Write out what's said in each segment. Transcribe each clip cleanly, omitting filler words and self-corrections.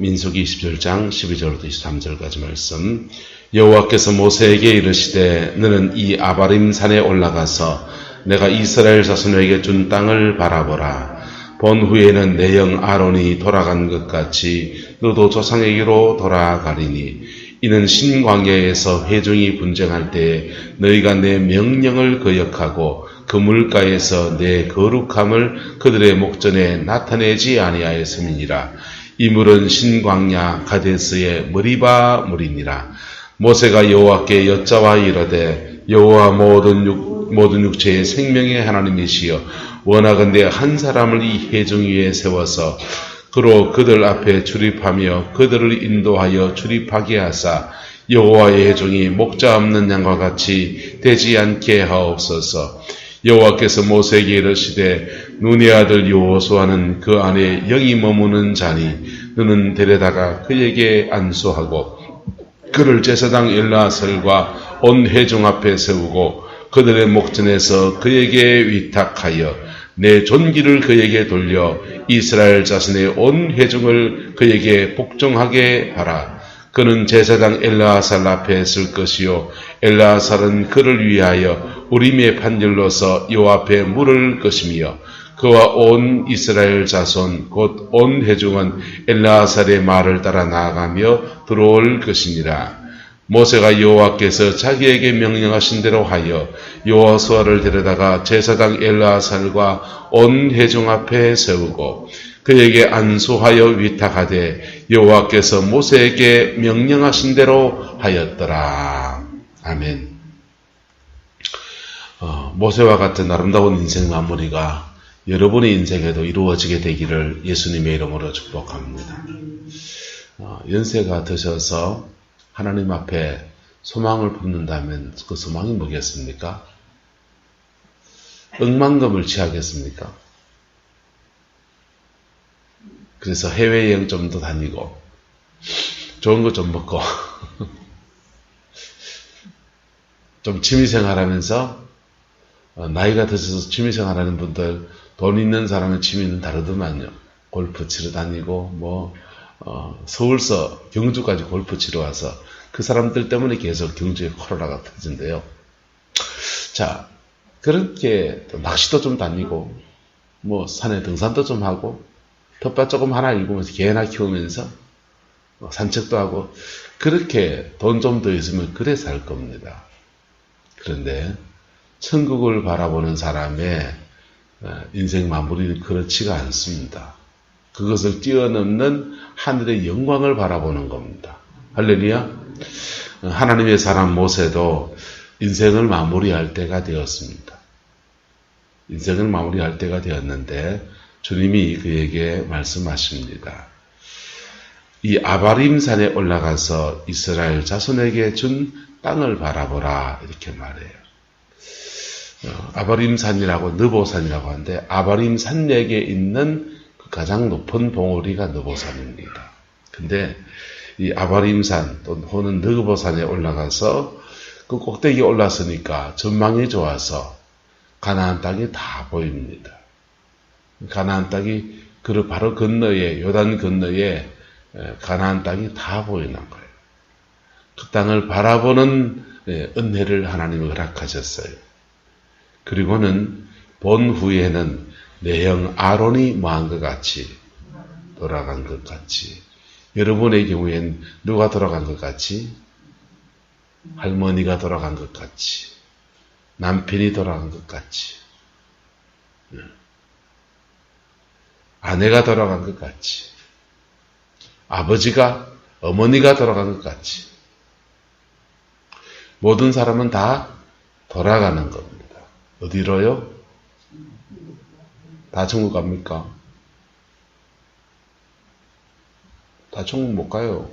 민수기 27장 12절부터 23절까지 말씀. 여호와께서 모세에게 이르시되 너는 이 아바림 산에 올라가서 내가 이스라엘 자손에게 준 땅을 바라보라. 본 후에는 내 형 아론이 돌아간 것 같이 너도 조상에게로 돌아가리니 이는 신광야에서 회중이 분쟁할 때 너희가 내 명령을 거역하고 그 물가에서 내 거룩함을 그들의 목전에 나타내지 아니하였음이니라. 이 물은 신광야 가데스의 머리바 물이니라. 모세가 여호와께 여짜와 이르되 여호와 모든 육체의 생명의 하나님이시여 원하건대 한 사람을 이 회중 위에 세워서 그로 그들 앞에 출입하며 그들을 인도하여 출입하게 하사 여호와의 회중이 목자 없는 양과 같이 되지 않게 하옵소서. 여호와께서 모세에게 이르시되 눈의 아들 여호수아는 그 안에 영이 머무는 자니 너는 데려다가 그에게 안수하고 그를 제사장 엘르아살과 온 회중 앞에 세우고 그들의 목전에서 그에게 위탁하여 내 존귀를 그에게 돌려 이스라엘 자손의 온 회중을 그에게 복종하게 하라. 그는 제사장 엘르아살 앞에 설 것이요 엘르아살은 그를 위하여 우림의 판결로서 요 앞에 물을 것이며 그와 온 이스라엘 자손 곧 온 회중은 엘르아살의 말을 따라 나아가며 들어올 것이니라. 모세가 여호와께서 자기에게 명령하신 대로 하여 여호수아를 데려다가 제사장 엘르아살과 온 회중 앞에 세우고 그에게 안수하여 위탁하되 여호와께서 모세에게 명령하신 대로 하였더라. 아멘. 모세와 같은 아름다운 인생 마무리가 여러분의 인생에도 이루어지게 되기를 예수님의 이름으로 축복합니다. 연세가 드셔서 하나님 앞에 소망을 품는다면 그 소망이 뭐겠습니까? 억만금을 취하겠습니까? 그래서 해외여행 좀 더 다니고 좋은 거 좀 먹고 좀 취미생활하면서 나이가 드셔서 취미생활하는 분들 돈 있는 사람의 취미는 다르더만요. 골프 치러 다니고 서울서 경주까지 골프 치러 와서 그 사람들 때문에 계속 경주에 코로나가 터진대요. 자, 그렇게 낚시도 좀 다니고 산에 등산도 좀 하고 텃밭 조금 하나 일구면서 개 하나 키우면서 산책도 하고 그렇게 돈 좀 더 있으면 그래 살 겁니다. 그런데 천국을 바라보는 사람의 인생 마무리는 그렇지가 않습니다. 그것을 뛰어넘는 하늘의 영광을 바라보는 겁니다. 할렐루야. 하나님의 사람 모세도 인생을 마무리할 때가 되었습니다. 인생을 마무리할 때가 되었는데 주님이 그에게 말씀하십니다. 이 아바림 산에 올라가서 이스라엘 자손에게 준 땅을 바라보라 이렇게 말해요. 아바림 산이라고 느보산이라고 하는데 아바림 산맥에 있는 그 가장 높은 봉우리가 느보산입니다. 근데 이 아바림산 또는 느보산에 올라가서 그 꼭대기에 올랐으니까 전망이 좋아서 가나안 땅이 다 보입니다. 가나안 땅이 그 바로 건너에 요단 건너에 가나안 땅이 다 보이는 거예요. 그 땅을 바라보는 은혜를 하나님이 허락하셨어요. 그리고는 본 후에는 내 형 아론이 뭐한 것 같이 돌아간 것 같이 여러분의 경우엔 누가 돌아간 것 같이? 할머니가 돌아간 것 같이 남편이 돌아간 것 같이 아내가 돌아간 것 같이 아버지가 어머니가 돌아간 것 같이 모든 사람은 다 돌아가는 겁니다. 어디로요? 다 천국 갑니까? 다 천국 못 가요.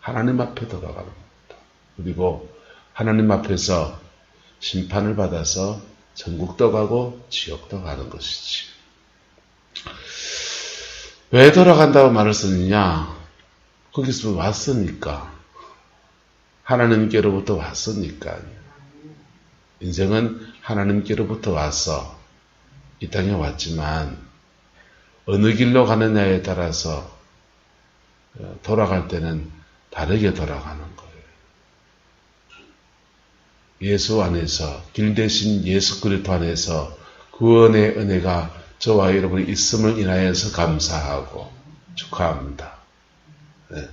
하나님 앞에 돌아가는 겁니다. 그리고 하나님 앞에서 심판을 받아서 천국도 가고 지옥도 가는 것이지. 왜 돌아간다고 말을 쓰느냐? 거기서 왔으니까. 하나님께로부터 왔으니까. 인생은 하나님께로부터 와서 이 땅에 왔지만 어느 길로 가느냐에 따라서 돌아갈 때는 다르게 돌아가는 거예요. 예수 안에서, 길 대신 예수 그리스도 안에서 구원의 은혜가 저와 여러분이 있음을 인하여서 감사하고 축하합니다. 네.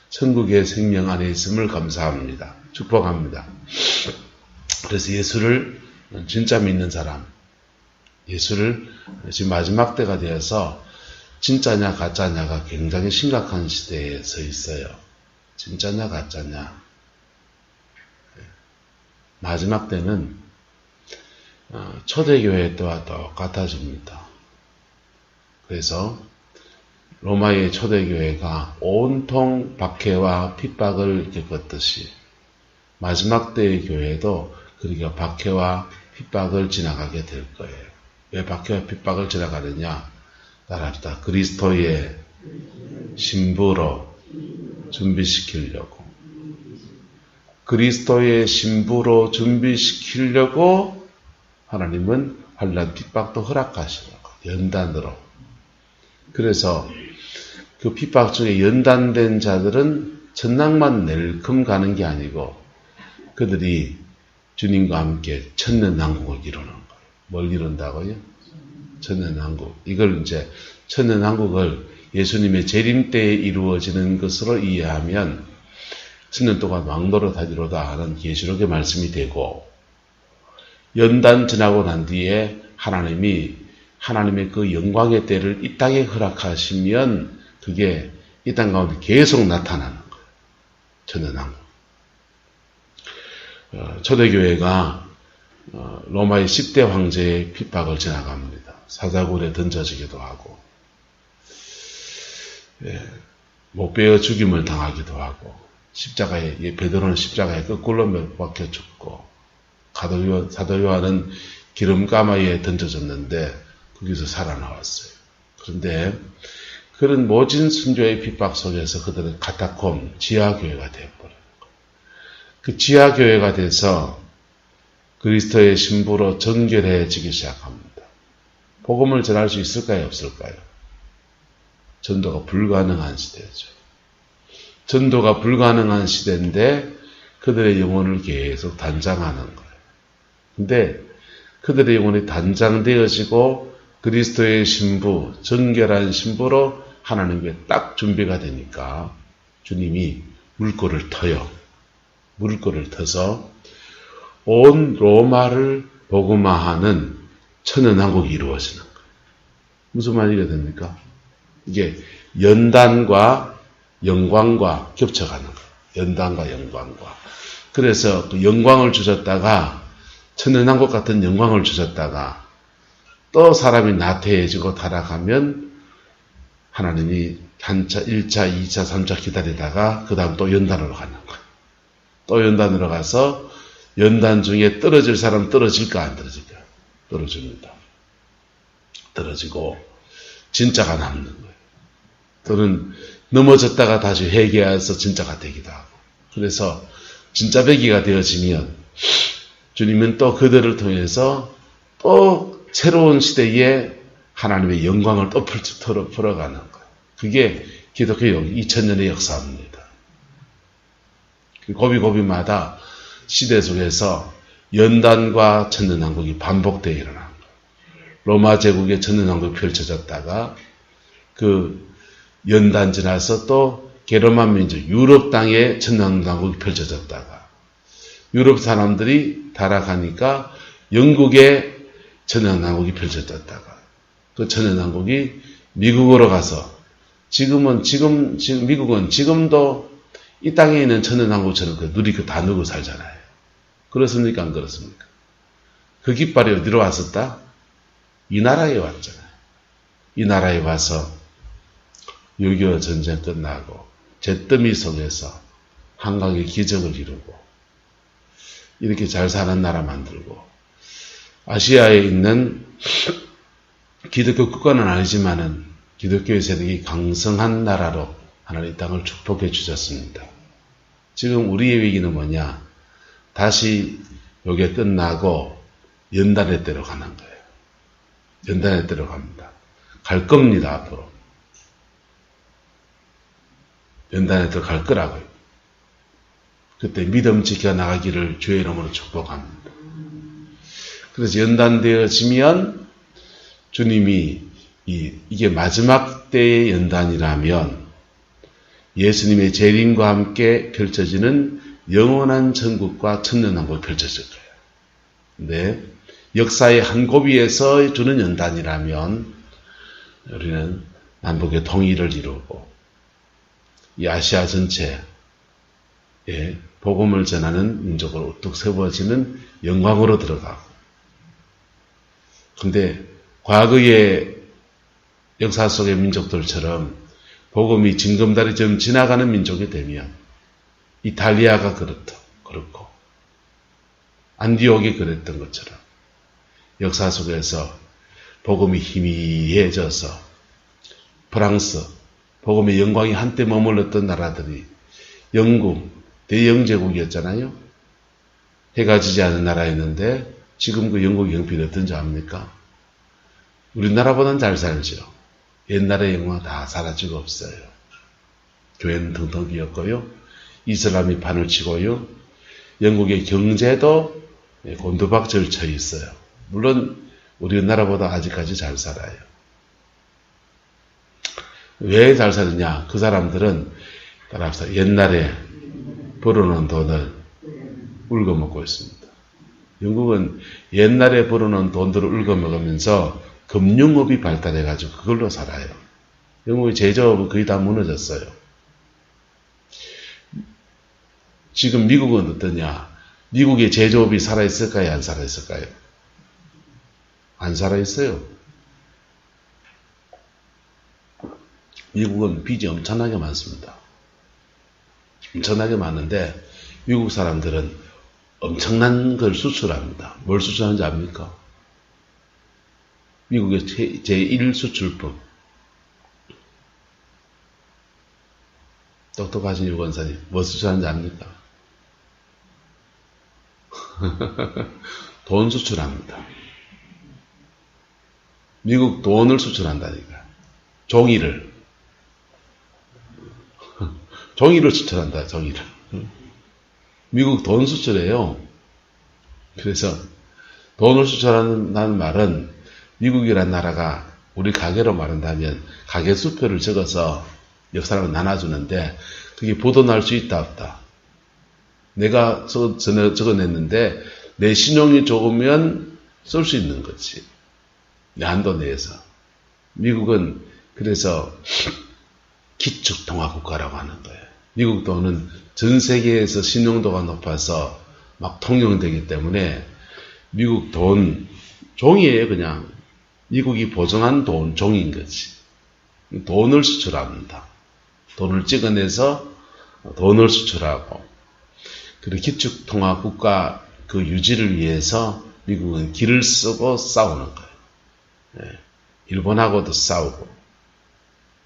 천국의 생명 안에 있음을 감사합니다. 축복합니다. 그래서 예수를 진짜 믿는 사람, 예수를 지금 마지막 때가 되어서 진짜냐 가짜냐가 굉장히 심각한 시대에 서 있어요. 진짜냐 가짜냐. 마지막 때는 초대교회 때와 똑같아집니다. 그래서 로마의 초대교회가 온통 박해와 핍박을 겪었듯이 마지막 때의 교회도 그렇게 박해와 핍박을 지나가게 될 거예요. 왜 박해와 핍박을 지나가느냐? 따라합시다. 그리스도의 신부로 준비시키려고. 그리스도의 신부로 준비시키려고 하나님은 환난 핍박도 허락하시려고. 연단으로. 그래서 그 핍박 중에 연단된 자들은 천당만 낼큼 가는 게 아니고 그들이 주님과 함께 천년왕국을 이루는 거예요. 뭘 이룬다고요? 천년왕국. 이걸 이제 천년왕국을 예수님의 재림 때에 이루어지는 것으로 이해하면 천년 동안 왕노릇 하기로다 하는 계시록의 말씀이 되고 연단 지나고 난 뒤에 하나님의 그 영광의 때를 이 땅에 허락하시면 그게 이 땅 가운데 계속 나타나는 거예요. 천년왕국. 초대교회가 로마의 10대 황제의 핍박을 지나갑니다. 사자굴에 던져지기도 하고 목베어 죽임을 당하기도 하고 베드로는 십자가에 거꾸로 못 박혀 죽고 사도 요한은 기름가마에 던져졌는데 거기서 살아나왔어요. 그런데 그런 모진 순교의 핍박 속에서 그들은 카타콤, 지하교회가 되어버려요. 그 지하교회가 돼서 그리스도의 신부로 정결해지기 시작합니다. 복음을 전할 수 있을까요? 없을까요? 전도가 불가능한 시대죠. 전도가 불가능한 시대인데 그들의 영혼을 계속 단장하는 거예요. 근데 그들의 영혼이 단장되어지고 그리스도의 신부, 정결한 신부로 하나님께 딱 준비가 되니까 주님이 물꼬를 터요. 물꼬를 터서 온 로마를 복음화하는 천연왕국이 이루어지는 거예요. 무슨 말이가 됩니까? 이게 연단과 영광과 겹쳐가는 거예요. 연단과 영광과. 그래서 그 영광을 주셨다가 천연왕국 같은 영광을 주셨다가 또 사람이 나태해지고 타락하면 하나님이 1차, 2차, 3차 기다리다가 그 다음 또 연단으로 가는 거예요. 또 연단으로 가서 연단 중에 떨어질 사람 떨어질까 안 떨어질까? 떨어집니다. 떨어지고 진짜가 남는 거예요. 또는 넘어졌다가 다시 회개해서 진짜가 되기도 하고. 그래서 진짜 배기가 되어지면 주님은 또 그들을 통해서 또 새로운 시대에 하나님의 영광을 또 풀어가는 거예요. 그게 기독교 2000년의 역사입니다. 고비고비마다 시대 속에서 연단과 천년왕국이 반복되어 일어난 거예요. 로마 제국의 천년왕국이 펼쳐졌다가 그 연단 지나서 또 게르만 민족, 유럽 땅에 천년왕국이 펼쳐졌다가 유럽 사람들이 타락하니까 영국의 천년왕국이 펼쳐졌다가 그 천년왕국이 미국으로 가서 지금 미국은 지금도 이 땅에 있는 천년왕국처럼 다 누리고 살잖아요. 그렇습니까? 안 그렇습니까? 그 깃발이 어디로 왔었다? 이 나라에 왔잖아요. 이 나라에 와서 6.25 전쟁 끝나고 잿더미 속에서 한강의 기적을 이루고 이렇게 잘 사는 나라 만들고 아시아에 있는 기독교 국가는 아니지만은 기독교의 세력이 강성한 나라로 하나님 이 땅을 축복해 주셨습니다. 지금 우리의 위기는 뭐냐? 다시 요게 끝나고 연단의 때로 가는 거예요. 연단의 때로 갑니다. 갈 겁니다, 앞으로. 연단에 들어갈 거라고요. 그때 믿음 지켜나가기를 주의 이름으로 축복합니다. 그래서 연단되어지면 주님이 이게 마지막 때의 연단이라면 예수님의 재림과 함께 펼쳐지는 영원한 천국과 천년왕국이 펼쳐질 거예요. 근데 역사의 한 고비에서 주는 연단이라면 우리는 남북의 통일을 이루고 이 아시아 전체에 복음을 전하는 민족으로 우뚝 세워지는 영광으로 들어가고, 근데 과거의 역사 속의 민족들처럼 복음이 징검다리처럼 지나가는 민족이 되면 이탈리아가 그렇고 안디옥이 그랬던 것처럼 역사 속에서 복음이 희미해져서 프랑스, 복음의 영광이 한때 머물렀던 나라들이 영국, 대영제국이었잖아요. 해가 지지 않은 나라였는데 지금 그 영국의 형편이 어떤지 압니까? 우리나라보다는 잘 살죠. 옛날의 영광 다 사라지고 없어요. 교회는 텅텅 비었고요. 이슬람이 판을 치고요. 영국의 경제도 곤두박질 쳐 있어요. 물론 우리나라보다 아직까지 잘 살아요. 왜 잘 살았냐? 그 사람들은 따라서 옛날에 벌어놓은 돈을 울거먹고 있습니다. 영국은 옛날에 벌어놓은 돈들을 울거먹으면서 금융업이 발달해가지고 그걸로 살아요. 영국의 제조업은 거의 다 무너졌어요. 지금 미국은 어떠냐? 미국의 제조업이 살아있을까요? 안 살아있을까요? 안 살아있어요. 미국은 빚이 엄청나게 많습니다. 엄청나게 많은데 미국 사람들은 엄청난 걸 수출합니다. 뭘 수출하는지 압니까? 미국의 제1수출품. 똑똑하신 유권사님, 뭐 수출하는지 압니까? 돈 수출합니다. 미국 돈을 수출한다니까. 종이를 수출한다, 종이를. 미국 돈 수출해요. 그래서 돈을 수출한다는 말은 미국이란 나라가 우리 가게로 말한다면 가게 수표를 적어서 옆 사람을 나눠주는데 그게 보도날 수 있다 없다. 내가 적어냈는데 내 신용이 좋으면 쓸 수 있는 거지. 내 한도 내에서. 미국은 그래서 기축통화국가라고 하는 거예요. 미국 돈은 전 세계에서 신용도가 높아서 막 통용되기 때문에 미국 돈 종이에요. 그냥 미국이 보증한 돈 종인 거지. 돈을 수출합니다. 돈을 찍어내서 돈을 수출하고, 그리고 기축통화국가 그 유지를 위해서 미국은 길을 쓰고 싸우는 거예요. 일본하고도 싸우고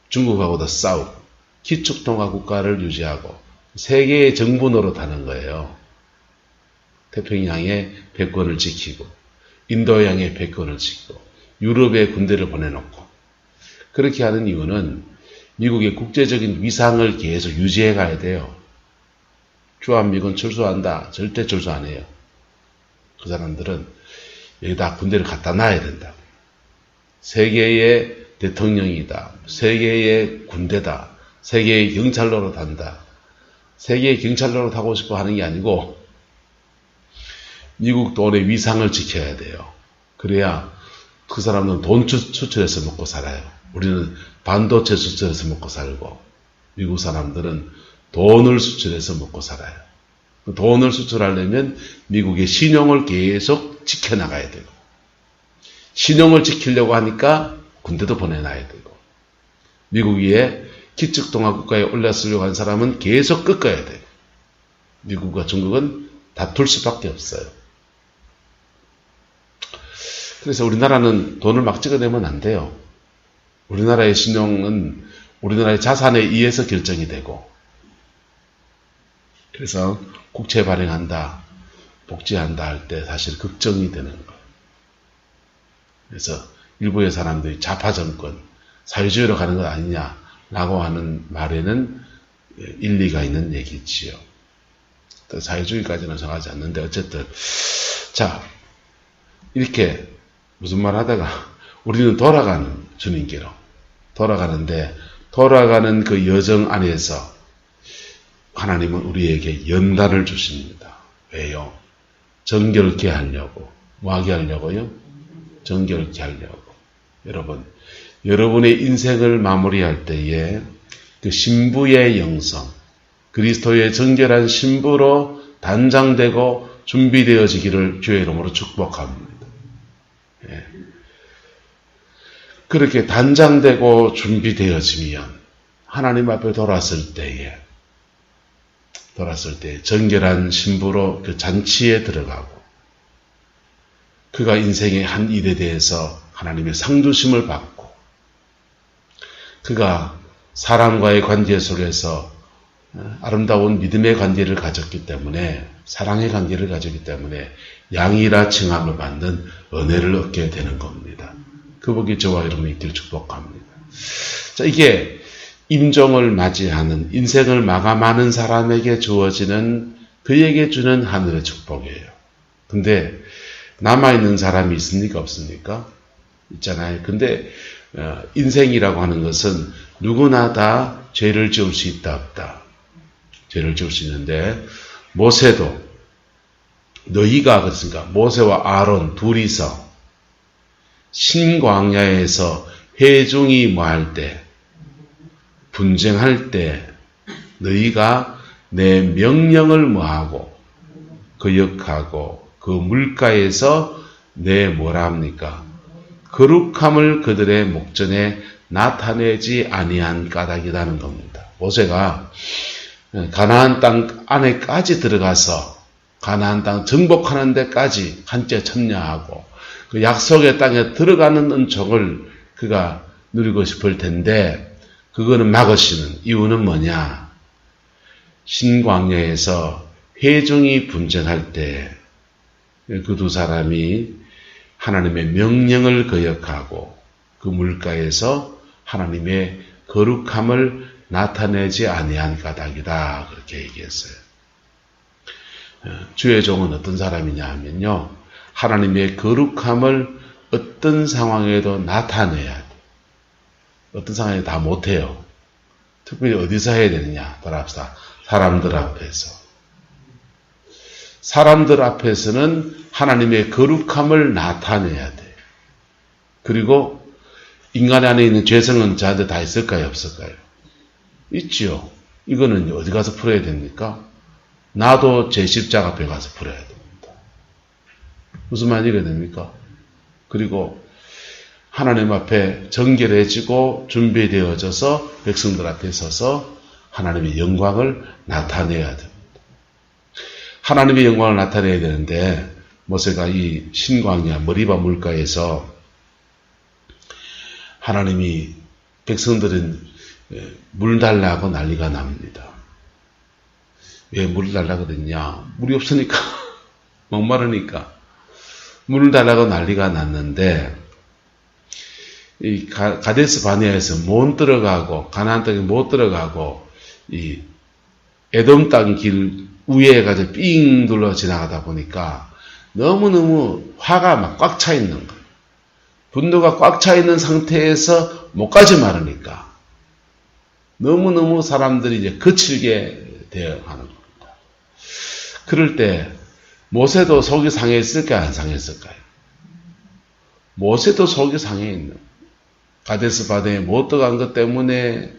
중국하고도 싸우고 기축통화국가를 유지하고 세계의 정부 노릇하는 거예요. 태평양의 패권을 지키고 인도양의 패권을 지키고 유럽에 군대를 보내놓고, 그렇게 하는 이유는 미국의 국제적인 위상을 계속 유지해 가야 돼요. 주한미군 철수한다. 절대 철수 안 해요. 그 사람들은 여기다 군대를 갖다 놔야 된다. 세계의 대통령이다. 세계의 군대다. 세계의 경찰 노릇한다. 세계의 경찰 노릇하고 싶어 하는 게 아니고 미국 돈의 위상을 지켜야 돼요. 그래야 그 사람은 돈 수출해서 먹고 살아요. 우리는 반도체 수출해서 먹고 살고 미국 사람들은 돈을 수출해서 먹고 살아요. 돈을 수출하려면 미국의 신용을 계속 지켜나가야 되고, 신용을 지키려고 하니까 군대도 보내놔야 되고, 미국 위에 기축통화국가에 올렸으려고 한 사람은 계속 꺾어야 돼요. 미국과 중국은 다툴 수밖에 없어요. 그래서 우리나라는 돈을 막 찍어내면 안 돼요. 우리나라의 신용은 우리나라의 자산에 의해서 결정이 되고, 그래서 국채 발행한다, 복지한다 할 때 사실 걱정이 되는 거예요. 그래서 일부의 사람들이 좌파 정권, 사회주의로 가는 것 아니냐라고 하는 말에는 일리가 있는 얘기지요. 또 사회주의까지는 정하지 않는데 어쨌든 자 이렇게 무슨 말 하다가 우리는 돌아가는 주님께로 돌아가는데 돌아가는 그 여정 안에서 하나님은 우리에게 연단을 주십니다. 왜요? 정결케 하려고. 뭐 하게 하려고요? 정결케 하려고. 여러분, 여러분의 인생을 마무리할 때에 그 신부의 영성, 그리스도의 정결한 신부로 단장되고 준비되어지기를 주의 이름으로 축복합니다. 예. 그렇게 단장되고 준비되어지면 하나님 앞에 돌아설 때에 정결한 신부로 그 잔치에 들어가고 그가 인생의 한 일에 대해서 하나님의 상주심을 받고 그가 사람과의 관계 속에서 아름다운 믿음의 관계를 가졌기 때문에 사랑의 관계를 가졌기 때문에 양이라 칭함을 받는 은혜를 얻게 되는 겁니다. 그 복이 저와 여러분이 있기를 축복합니다. 자, 이게 임종을 맞이하는 인생을 마감하는 사람에게 주어지는 그에게 주는 하늘의 축복이에요. 근데 남아있는 사람이 있습니까? 없습니까? 있잖아요. 근데 인생이라고 하는 것은 누구나 다 죄를 지을 수 있다 없다. 죄를 지을 수 있는데 모세도 너희가 그렇습니까? 모세와 아론 둘이서 신광야에서 회중이 뭐할 때 분쟁할 때 너희가 내 명령을 뭐하고 거역하고 그 물가에서 내 뭐라 합니까? 거룩함을 그들의 목전에 나타내지 아니한 까닭이라는 겁니다. 모세가 가나안 땅 안에까지 들어가서 가나안 땅 정복하는 데까지 한째 참여하고 그 약속의 땅에 들어가는 은총을 그가 누리고 싶을 텐데 그거는 막으시는 이유는 뭐냐? 신광야에서 회중이 분쟁할 때 그 두 사람이 하나님의 명령을 거역하고 그 물가에서 하나님의 거룩함을 나타내지 아니한 까닭이다. 그렇게 얘기했어요. 주의 종은 어떤 사람이냐 하면요. 하나님의 거룩함을 어떤 상황에도 나타내야 돼. 어떤 상황에 다 못해요. 특별히 어디서 해야 되느냐? 따라합시다. 사람들 앞에서. 사람들 앞에서는 하나님의 거룩함을 나타내야 돼. 그리고 인간 안에 있는 죄성은 저한테 다 있을까요? 없을까요? 있지요. 이거는 어디 가서 풀어야 됩니까? 나도 제 십자가 앞에 가서 풀어야 됩니다. 무슨 말이 됩니까? 그리고 하나님 앞에 정결해지고 준비되어져서 백성들 앞에 서서 하나님의 영광을 나타내야 됩니다. 하나님의 영광을 나타내야 되는데 모세가 이 신광야 머리바 물가에서 하나님이 백성들은 물 달라고 난리가 납니다. 왜 물 달라고 그랬냐? 물이 없으니까 목마르니까 물을 달라고 난리가 났는데 이 가데스 바네아에서 못 들어가고 가나안 땅에 못 들어가고 이 에돔 땅 길 위에 가서 삥 둘러 지나가다 보니까 너무너무 화가 막 꽉 차 있는 거예요. 분노가 꽉 차 있는 상태에서 못 가지 말으니까 너무너무 사람들이 이제 거칠게 대하는 겁니다. 그럴 때 모세도 속이 상했을까요? 안 상했을까요? 모세도 속이 상해 있는 가데스 바네에 못 들어간 것 때문에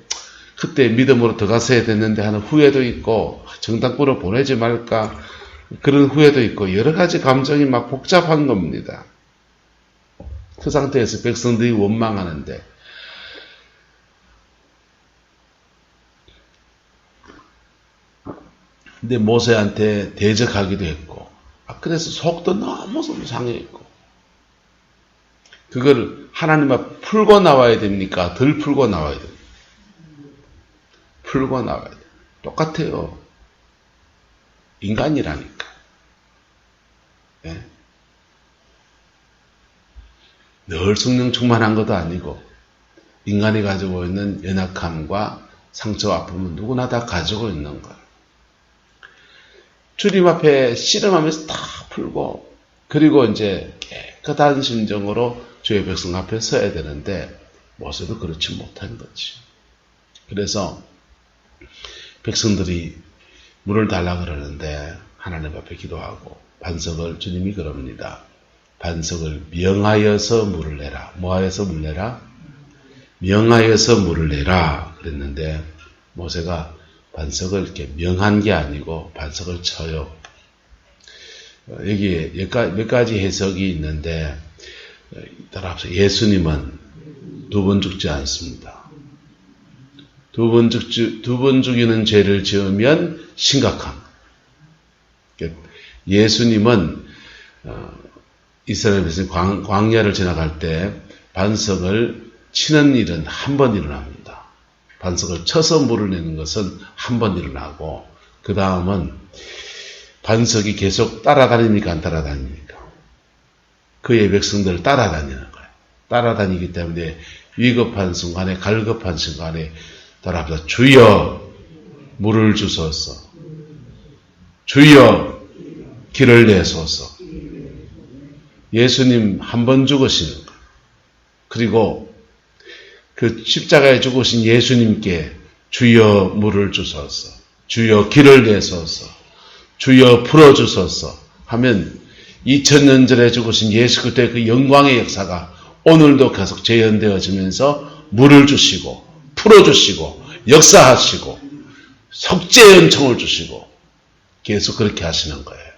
그때 믿음으로 들어갔어야 됐는데 하는 후회도 있고 정당부로 보내지 말까 그런 후회도 있고 여러 가지 감정이 막 복잡한 겁니다. 그 상태에서 백성들이 원망하는데 근데 모세한테 대적하기도 했고 그래서 속도 너무 상해 있고 그걸 하나님 앞 풀고 나와야 됩니까? 덜 풀고 나와야 됩니까? 풀고 나와야 돼. 똑같아요. 인간이라니까. 네? 늘 성령 충만한 것도 아니고 인간이 가지고 있는 연약함과 상처와 아픔은 누구나 다 가지고 있는 거예요. 주님 앞에 씨름하면서 다 풀고, 그리고 이제 깨끗한 심정으로 주의 백성 앞에 서야 되는데 모세도 그렇지 못한 거지. 그래서 백성들이 물을 달라 그러는데 하나님 앞에 기도하고 반석을, 주님이 그럽니다. 반석을 명하여서 물을 내라. 뭐하여서 물을 내라? 명하여서 물을 내라 그랬는데 모세가 반석을 이렇게 명한 게 아니고 반석을 쳐요. 여기에 몇 가지 해석이 있는데, 따라서 예수님은 두 번 죽지 않습니다. 두 번 죽이는 죄를 지으면 심각한. 예수님은 이스라엘 백성이 광야를 지나갈 때 반석을 치는 일은 한 번 일어납니다. 반석을 쳐서 물을 내는 것은 한 번 일어나고, 그 다음은 반석이 계속 따라다닙니까? 안 따라다닙니까? 그의 백성들을 따라다니는 거예요. 따라다니기 때문에 위급한 순간에, 갈급한 순간에 따라합니다. 주여 물을 주소서. 주여 길을 내소서. 예수님 한 번 죽으시는 거예요. 그리고 그 십자가에 죽으신 예수님께 주여 물을 주소서. 주여 길을 내소서. 주여 풀어주소서 하면 2000년 전에 죽으신 예수 그리스도의 그 영광의 역사가 오늘도 계속 재현되어지면서 물을 주시고 풀어주시고 역사하시고 속죄의 은총을 주시고 계속 그렇게 하시는 거예요.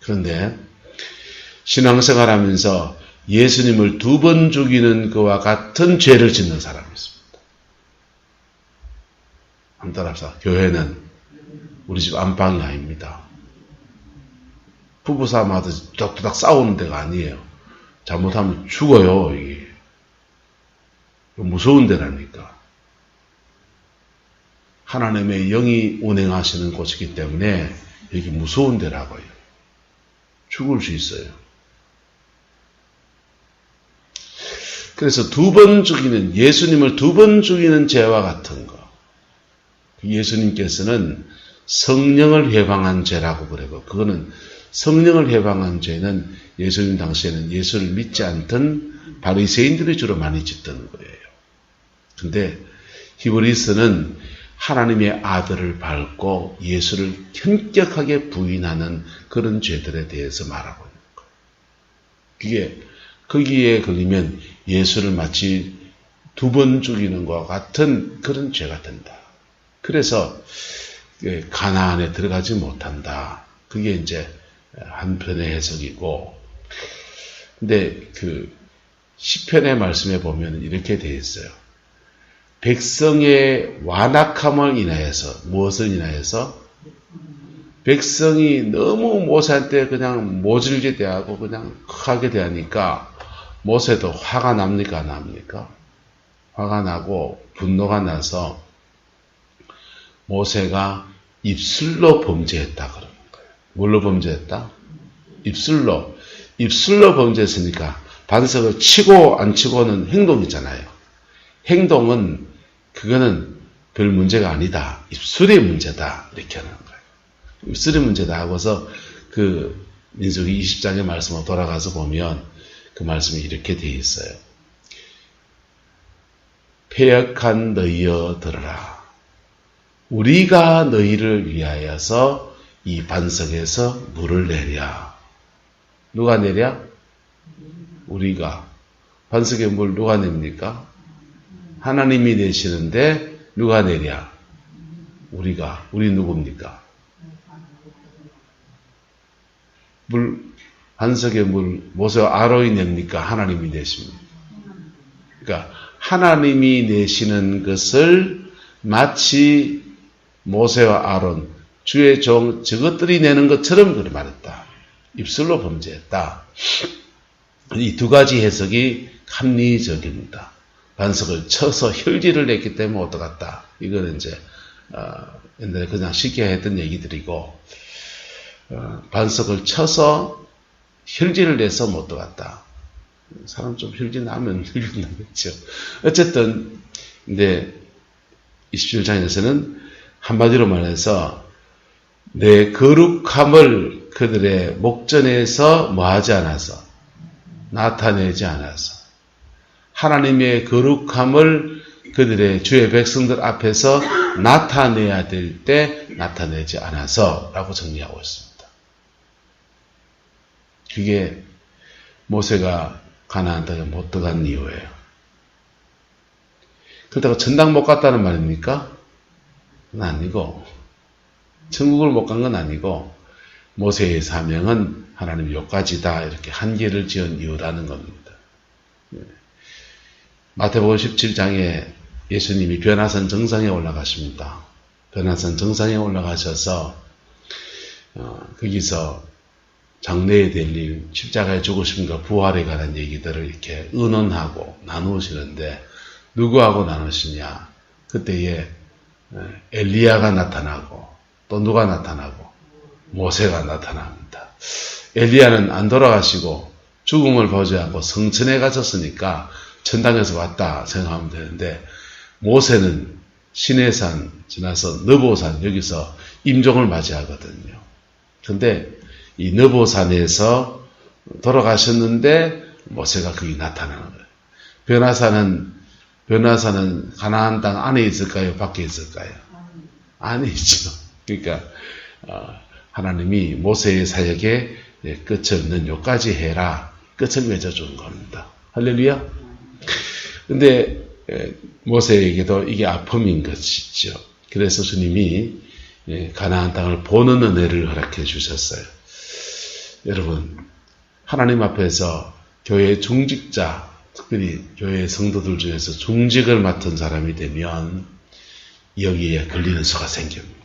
그런데 신앙생활하면서 예수님을 두 번 죽이는 그와 같은 죄를 짓는 사람이 있습니다. 한번 따라합시다. 교회는 우리 집 안방이 아닙니다. 부부싸움하듯이 덕덕 싸우는 데가 아니에요. 잘못하면 죽어요, 이게. 무서운 데라니까. 하나님의 영이 운행하시는 곳이기 때문에 여기 무서운 데라고요. 죽을 수 있어요. 그래서 예수님을 두 번 죽이는 죄와 같은 거. 예수님께서는 성령을 회방한 죄라고 그래요. 그거는 성령을 회방한 죄는 예수님 당시에는 예수를 믿지 않던 바리새인들이 주로 많이 짓던 거예요. 근데 히브리서는 하나님의 아들을 밟고 예수를 현격하게 부인하는 그런 죄들에 대해서 말하고 있는 거예요. 거기에 걸리면 예수를 마치 두 번 죽이는 것과 같은 그런 죄가 된다. 그래서 가나안에 들어가지 못한다. 그게 이제 한편의 해석이고, 근데 그 시편의 말씀에 보면 이렇게 되어 있어요. 백성의 완악함을 인하여서, 무엇을 인하여서? 백성이 너무 모세한테 그냥 모질게 대하고 그냥 크게 대하니까 모세도 화가 납니까? 안 납니까? 화가 나고 분노가 나서 모세가 입술로 범죄했다 그러는 거예요. 뭘로 범죄했다? 입술로 범죄했으니까 반석을 치고 안 치고는 행동이잖아요. 행동은 그거는 별 문제가 아니다. 입술의 문제다. 이렇게 하는 거예요. 입술의 문제다 하고서 그 민수기 20장의 말씀으로 돌아가서 보면 그 말씀이 이렇게 되어 있어요. 패역한 너희여 들으라. 우리가 너희를 위하여서 이 반석에서 물을 내랴. 누가 내랴? 우리가. 반석에 물 누가 냅니까? 하나님이 내시는데 누가 내랴? 우리가. 우리 누굽니까? 반석에 물 모세와 아론이 냅니까? 하나님이 내십니까? 그러니까 하나님이 내시는 것을 마치 모세와 아론, 주의 종, 저것들이 내는 것처럼 그렇게 말했다. 입술로 범죄했다. 이 두 가지 해석이 합리적입니다. 반석을 쳐서 혈질을 냈기 때문에 어떡했다. 이거는 이제 옛날에 그냥 쉽게 했던 얘기들이고, 반석을 쳐서 혈질을 내서 못 들어갔다. 사람 좀 혈질 나면 혈질 나겠죠. 어쨌든, 근데 27장에서는 한마디로 말해서 내 거룩함을 그들의 목전에서 뭐하지 않아서, 나타내지 않아서, 하나님의 거룩함을 그들의 주의 백성들 앞에서 나타내야 될 때 나타내지 않아서 라고 정리하고 있습니다. 그게 모세가 가나안 땅에 못 들어간 이유예요. 그렇다고 천당 못 갔다는 말입니까? 그건 아니고, 천국을 못 간 건 아니고, 모세의 사명은 하나님 여기까지다 이렇게 한계를 지은 이유라는 겁니다. 마태복음 17장에 예수님이 변화산 정상에 올라가십니다. 변화산 정상에 올라가셔서 거기서 장래에 될 일, 십자가의 죽으심과 부활에 관한 얘기들을 이렇게 의논하고 나누시는데 누구하고 나누시냐? 그때에 엘리야가 나타나고 또 누가 나타나고 모세가 나타납니다. 엘리야는 안 돌아가시고 죽음을 보지 않고 성천에 갇혔으니까 천당에서 왔다 생각하면 되는데, 모세는 시내산 지나서 느보산 여기서 임종을 맞이하거든요. 근데 이 느보산에서 돌아가셨는데 모세가 거기 나타나는 거예요. 변화산은 가나안 땅 안에 있을까요? 밖에 있을까요? 안에 있죠. 그러니까 하나님이 모세의 사역에 끝을 없는 요까지 해라, 끝을 맺어준 겁니다. 할렐루야. 근데 모세에게도 이게 아픔인 것이죠. 그래서 주님이 가나안 땅을 보는 은혜를 허락해 주셨어요. 여러분, 하나님 앞에서 교회 중직자, 특별히 교회 성도들 중에서 중직을 맡은 사람이 되면 여기에 걸리는 수가 생깁니다.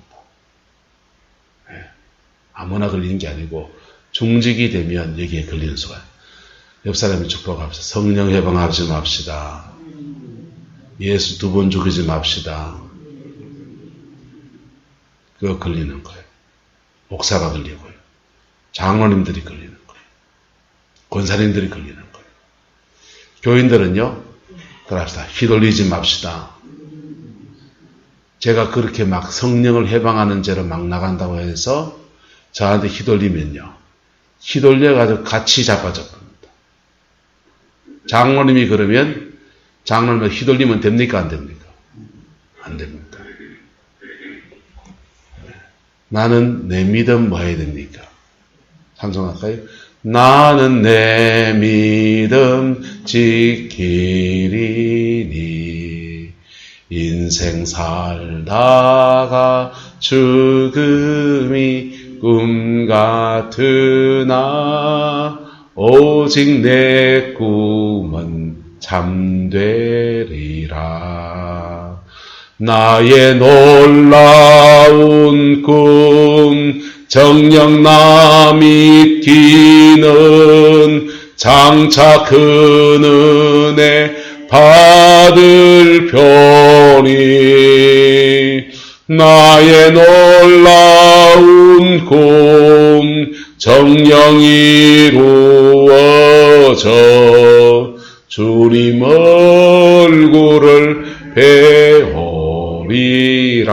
아무나 걸리는 게 아니고 중직이 되면 여기에 걸리는 수가. 옆 사람이 축복합시다. 성령 해방하지 맙시다. 예수 2번 죽이지 맙시다. 그거 걸리는 거예요. 목사가 걸리고요. 장로님들이 걸리는 거예요. 권사님들이 걸리는 거예요. 교인들은요, 그럽시다. 휘둘리지 맙시다. 제가 그렇게 막 성령을 해방하는 죄로 막 나간다고 해서 저한테 휘둘리면요, 휘둘려가지고 같이 자빠져 버립니다. 장로님이 그러면 장로님을 휘둘리면 됩니까? 안 됩니까? 안 됩니다. 나는 내 믿음 뭐 해야 됩니까? 찬송할까요? 나는 내 믿음 지키리니 인생 살다가 죽음이 꿈 같으나 오직 내 꿈은 참되리라. 나의 놀라운 꿈 정녕 나 믿기는 장차 큰 은혜 받을 편이 나의 놀라운 꿈 정녕 이루어져 주님 얼굴을 배우리라.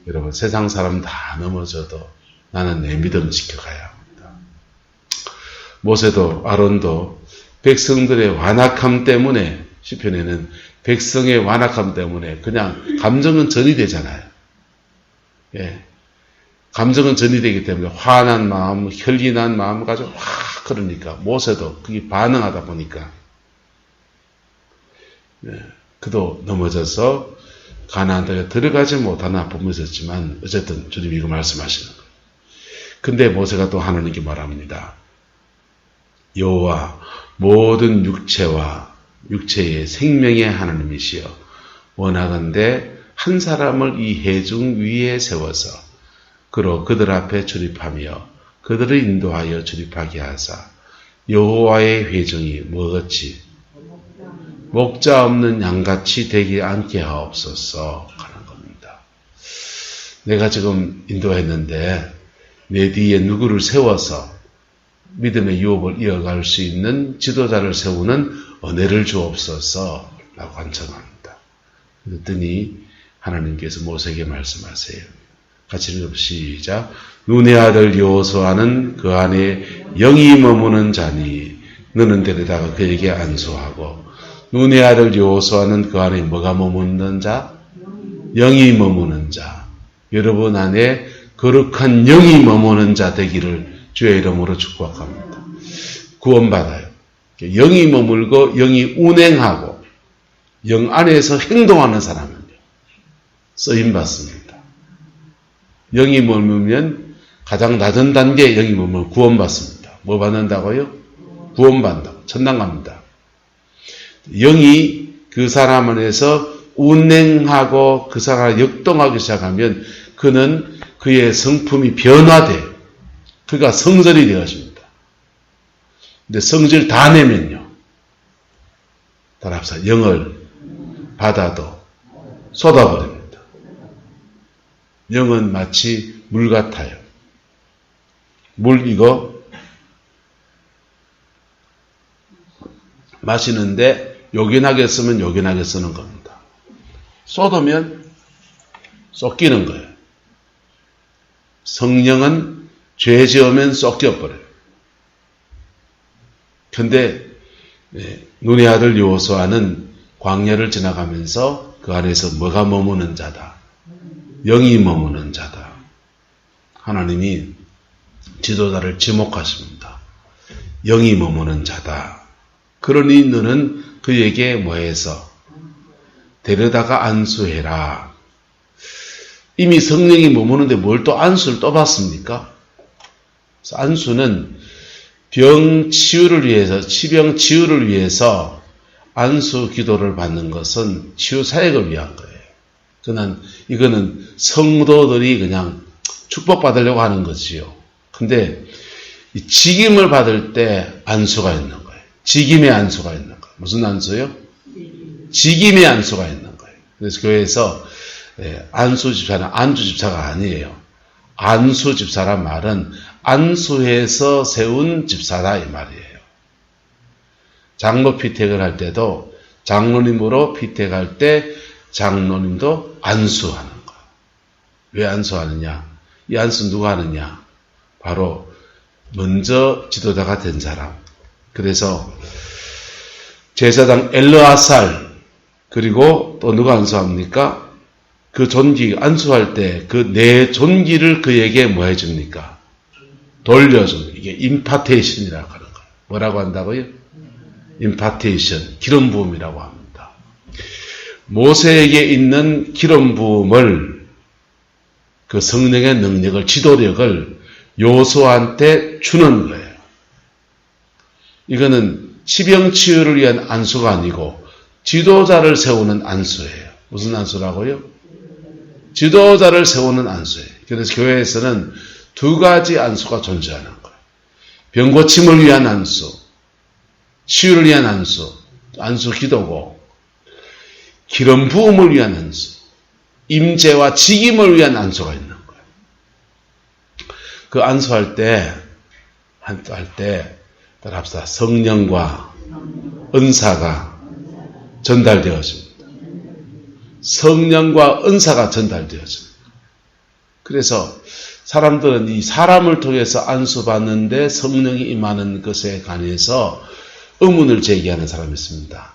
여러분, 세상 사람 다 넘어져도 나는 내 믿음 지켜가야 합니다. 모세도 아론도 백성들의 완악함 때문에, 시편에는 백성의 완악함 때문에 그냥 감정은 전이 되잖아요. 예. 감정은 전이 되기 때문에 화난 마음, 혈기난 마음 가지고 확 그러니까 모세도 그게 반응하다 보니까 그도 넘어져서 가나안 땅에 들어가지 못한 아픔이 있었지만 어쨌든 주님이 이거 말씀하시는 거예요. 근데 모세가 또 하나님께 말합니다. 여호와 모든 육체와 육체의 생명의 하나님이시여 원하건대 한 사람을 이 회중 위에 세워서 그로 그들 앞에 출입하며 그들을 인도하여 출입하게 하사 여호와의 회중이 뭐같이 목자 없는 양같이 되지 않게 하옵소서 하는 겁니다. 내가 지금 인도했는데 내 뒤에 누구를 세워서 믿음의 유업을 이어갈 수 있는 지도자를 세우는 은혜를 주옵소서 라고 간청합니다. 그랬더니 하나님께서 모세에게 말씀하세요. 같이 읽어 시작. 눈의 아들 여호수아는 그 안에 영이 머무는 자니 너는 데려다가 그에게 안수하고. 눈의 아들 여호수아는 그 안에 뭐가 머무는 자? 영이 머무는 자. 여러분 안에 거룩한 영이 머무는 자 되기를 주의 이름으로 축복합니다. 구원받아요. 영이 머물고 영이 운행하고 영 안에서 행동하는 사람은요, 쓰임받습니다. 영이 머물면 가장 낮은 단계에 영이 머물면 구원받습니다. 뭐 받는다고요? 구원받는다고. 천당 갑니다. 영이 그 사람 안에서 운행하고 그 사람을 역동하기 시작하면 그는 그의 성품이 변화돼요. 그가 성전이 되어집니다. 근데 성질 다 내면요, 따라합시다. 영을 받아도 쏟아버립니다. 영은 마치 물 같아요. 물 이거 마시는데 요긴하게 쓰면 요긴하게 쓰는 겁니다. 쏟으면 쏟기는 거예요. 성령은 죄 지으면 쏟겨버려요. 근데 눈의 아들 여호수아는 광야를 지나가면서 그 안에서 뭐가 머무는 자다? 영이 머무는 자다. 하나님이 지도자를 지목하십니다. 영이 머무는 자다. 그러니 너는 그에게 뭐해서 데려다가 안수해라. 이미 성령이 머무는데 뭘 또 안수를 또 받습니까? 안수는 병 치유를 위해서, 치병 치유를 위해서 안수 기도를 받는 것은 치유 사역을 위한 거예요. 이거는 성도들이 그냥 축복받으려고 하는 거지요. 근데 이 직임을 받을 때 안수가 있는 거예요. 직임의 안수가 있는 거예요. 무슨 안수요? 직임의 안수가 있는 거예요. 그래서 교회에서 안수 집사는 안주 집사가 아니에요. 안수 집사란 말은 안수해서 세운 집사다 이 말이에요. 장로 피택을 할 때도 장로님으로 피택할 때 장로님도 안수하는 거예요. 왜 안수하느냐? 이 안수 누가 하느냐? 바로 먼저 지도자가 된 사람. 그래서 제사장 엘르아살, 그리고 또 누가 안수합니까? 그 존귀, 안수할 때 그 내 존귀를 그에게 뭐 해줍니까? 돌려주는, 이게 임파테이션이라고 하는 거예요. 뭐라고 한다고요? 임파테이션, 기름 부음이라고 합니다. 모세에게 있는 기름 부음을, 그 성령의 능력을, 지도력을 여호수아한테 주는 거예요. 이거는 치병치유를 위한 안수가 아니고 지도자를 세우는 안수예요. 무슨 안수라고요? 지도자를 세우는 안수예요. 그래서 교회에서는 두 가지 안수가 존재하는 거예요. 병고침을 위한 안수, 치유를 위한 안수, 안수 기도고, 기름 부음을 위한 안수, 임재와 직임을 위한 안수가 있는 거예요. 그 안수할 때, 따라합시다. 성령과 은사가 전달되어집니다. 성령과 은사가 전달되어집니다. 그래서 사람들은 이 사람을 통해서 안수받는데 성령이 임하는 것에 관해서 의문을 제기하는 사람이 있습니다.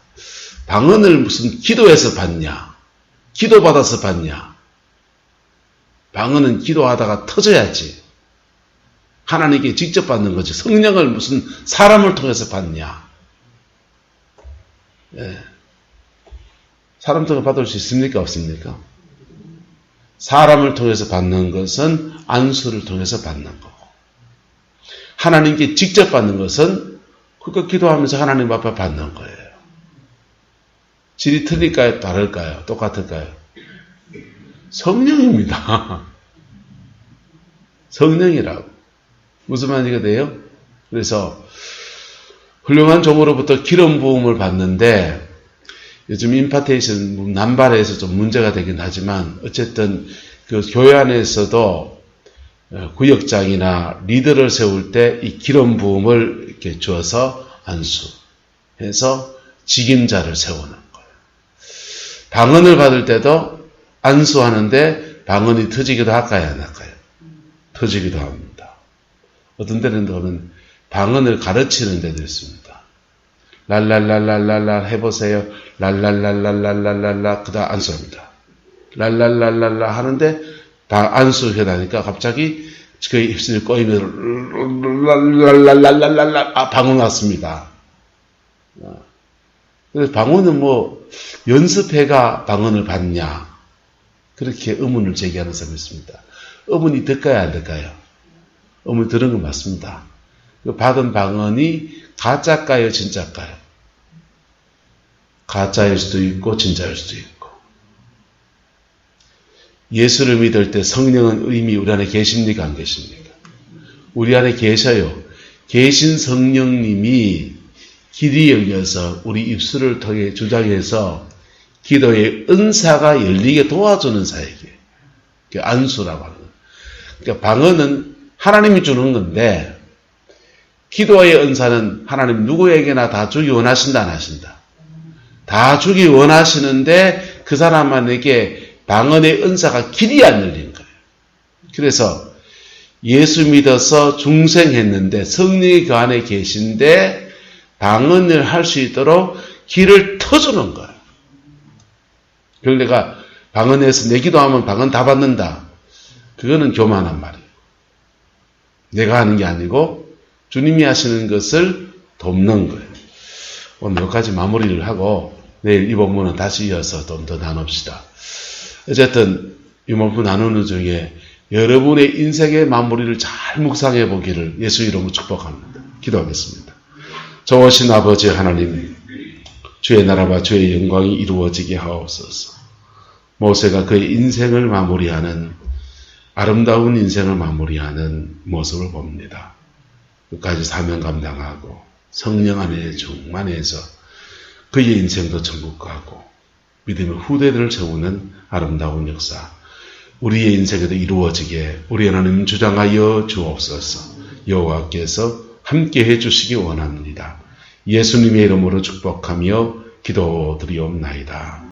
방언을 무슨 기도해서 받냐? 기도받아서 받냐? 방언은 기도하다가 터져야지. 하나님께 직접 받는 거지. 성령을 무슨 사람을 통해서 받냐? 사람 통해서 받을 수 있습니까? 없습니까? 사람을 통해서 받는 것은 안수를 통해서 받는 거고, 하나님께 직접 받는 것은 그거 기도하면서 하나님 앞에 받는 거예요. 질이 틀릴까요? 다를까요? 똑같을까요? 성령입니다. 성령이라고. 무슨 말인가 돼요? 그래서 훌륭한 종으로부터 기름 부음을 받는데, 요즘 임파테이션 남발해서 좀 문제가 되긴 하지만 어쨌든 그 교회 안에서도 구역장이나 리더를 세울 때 이 기름 부음을 이렇게 주어서 안수해서 직임자를 세우는 거예요. 방언을 받을 때도 안수하는데 방언이 터지기도 할까요? 안 할까요? 터지기도 합니다. 어떤 때는 보면 방언을 가르치는 데도 있습니다. 랄랄랄랄랄라 해보세요. 랄랄랄랄랄랄랄라 그다음 안수합니다. 랄랄랄랄라 하는데 다 안수하다니까 갑자기 그 입술이 꼬이면서 랄랄랄랄랄랄라 방언 났습니다. 그래서 방언은 뭐 연습해가 방언을 받냐 그렇게 의문을 제기하는 사람이 있습니다. 의문이 될까요 안 될까요? 의문 들은 건 맞습니다. 받은 방언이 가짜일까요 진짜일까요? 가짜일 수도 있고 진짜일 수도 있고. 예수를 믿을 때 성령은 이미 우리 안에 계십니까 안 계십니까? 우리 안에 계셔요. 계신 성령님이 길이 열려서 우리 입술을 통해 주장해서 기도의 은사가 열리게 도와주는 사역이에요. 안수라고 하는 거예요. 그러니까 방언은 하나님이 주는 건데 기도의 은사는 하나님 누구에게나 다 주기 원하신다 안 하신다. 다 주기 원하시는데 그 사람에게 방언의 은사가 길이 안 열린 거예요. 그래서 예수 믿어서 중생했는데 성령이 그 안에 계신데 방언을 할 수 있도록 길을 터주는 거예요. 그걸 내가 방언에서 내 기도하면 방언 다 받는다. 그거는 교만한 말이에요. 내가 하는 게 아니고 주님이 하시는 것을 돕는 거예요. 오늘 여기까지 마무리를 하고 내일 이 본문은 다시 이어서 좀 더 나눕시다. 어쨌든 이 본문 나누는 중에 여러분의 인생의 마무리를 잘 묵상해 보기를 예수 이름으로 축복합니다. 기도하겠습니다. 좋으신 아버지 하나님, 주의 나라와 주의 영광이 이루어지게 하옵소서. 모세가 그의 인생을 마무리하는 아름다운 인생을 마무리하는 모습을 봅니다. 끝까지 사명 감당하고 성령 안에 충만해서 그의 인생도 천국 가고 믿음의 후대들을 채우는 아름다운 역사 우리의 인생에도 이루어지게 우리 하나님 주장하여 주옵소서. 여호와께서 함께해 주시기 원합니다. 예수님의 이름으로 축복하며 기도드리옵나이다.